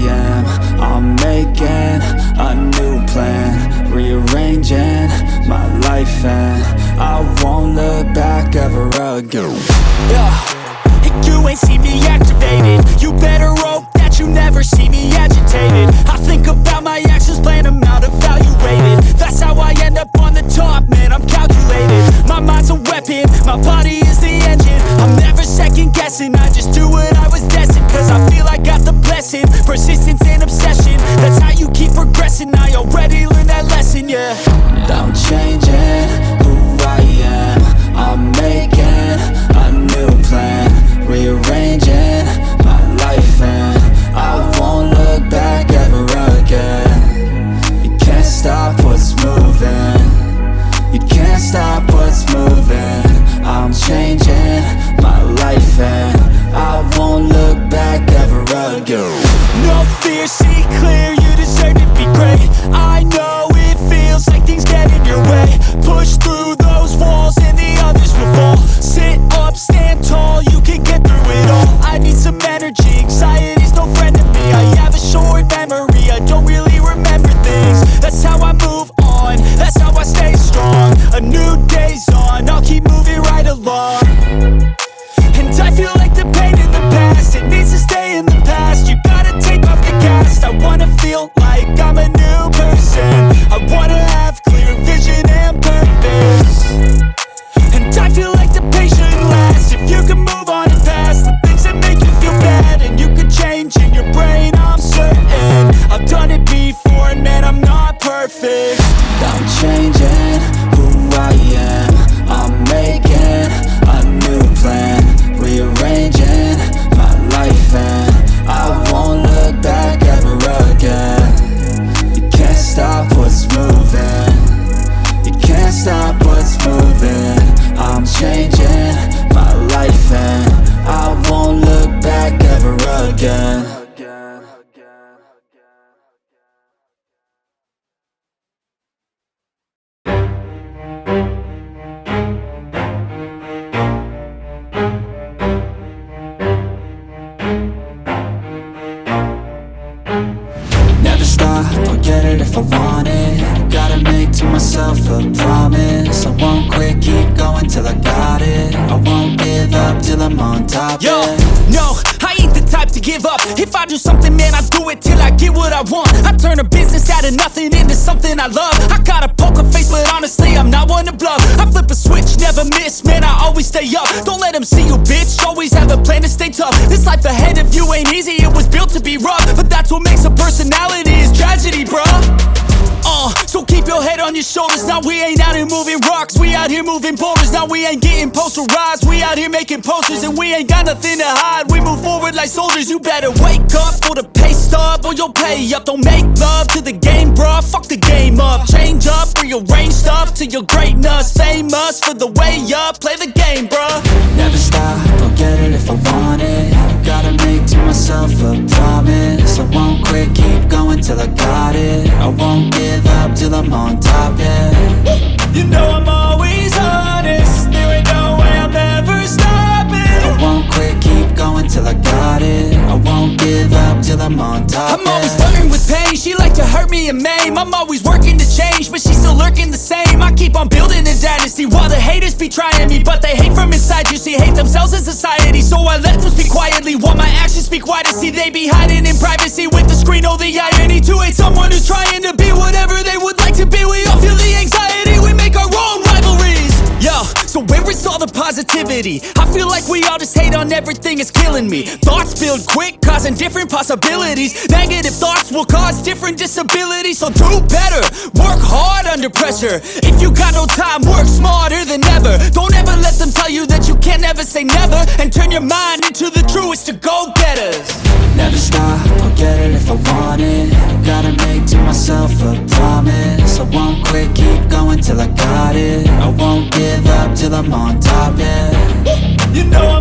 am. I'm making a new plan, rearranging my life, and I won't look back ever again. You ain't see me activated. You better hope that you never see me agitated. I think about my actions, plan them out, evaluated. That's how I end up on the top, man, I'm calculated. My mind's a weapon, my body is the engine. I'm never second guessing, I just do what I was destined. Cause I feel I got the blessing, persistence and obsession. That's how you keep progressing, I already learned that lesson, yeah. I'm changing who I am. I'm making a new plan, rearranging my life, and I won't look back ever again. You can't stop what's moving. You can't stop what's moving. I'm changing my life, and I won't look back ever again. No fear, see clear, you deserve to be great. I know it feels like things get in your way. Push through those walls and the others will fall. Sit up, stand tall, you can get through it all. I need some energy, anxiety's no friend to me. I have a short memory, I don't really remember things. That's how I move on, that's how I stay strong. A new day's on, I'll keep moving right along. And I feel like the pain in the past, it needs to stay in the past. You gotta take off the cast. I wanna feel like I'm a new person. I wanna have clear vision and purpose. And I feel like the pain shouldn't last. If you can move on and past the things that make you feel bad, and you can change in your brain, I'm certain. I've done it before and man, I'm not perfect. I'm changing who I am. I'm making a new plan, rearranging my life, and I won't look back ever again. You can't stop what's moving. You can't stop what's moving. I'm changing my life, and I won't look back ever again. Never stop, I'll get it if I want it. Gotta make to myself a promise. I won't quit, keep going till I got it. I won't give up till I'm on top. Yo, yeah. no, I ain't the type to give up. If I do something, man, I do it till I get what I want. I turn a business out of nothing into something I love. I got a poker face, but honestly, I'm not one to bluff. I flip a switch, never miss, man, I always stay up. Don't let them see you, bitch, always have a plan to stay tough. This life ahead of you ain't easy, it was built to be rough. But that's what makes a personality, is tragedy, bruh. So keep your head on your shoulders. Now we ain't out here moving rocks, we out here moving boulders. Now we ain't getting posterized, we out here making posters. And we ain't got nothing to hide, we move forward like soldiers. You better wake up for the pay stub, or you'll pay up. Don't make love to the game, bruh, fuck the game up. Change up, rearrange stuff to your greatness. Famous for the way up, play the game, bruh. Never stop, I'll get it if I want it. Gotta make to myself a promise. I won't quit, keep going. going till I got it. I won't give up till I'm on top, yeah. You know I'm always honest. There ain't no way I'm ever stopping. I won't quit, keep going till I got it. I won't give up till I'm on top, I'm always flirting with pain. She like to hurt me and maim. I'm always working to change, but she's still lurking the same. I keep on building a dynasty while the haters be trying me, but they hate from inside. You see, hate themselves in society, so I let them speak quietly while my actions speak wider. See, they be hiding in privacy with the screen. Oh, the irony to hate someone who's trying to be whatever they would like to be. We all feel the anxiety, we make our own rivalries. Yo, so where is all the positivity? I feel like we all just hate on everything, it's killing me. Thoughts build quick, causing different possibilities. Negative thoughts will cause different disabilities. So do better, work hard under pressure. If you got no time, work smarter than ever. Don't ever let them tell you that you can't ever say never, and turn your mind into the truest of go-getters. Never stop, I'll get it if I want it. Gotta make to myself a promise. I won't quit, keep going till I got it. I won't give up till I'm on top, yeah. You know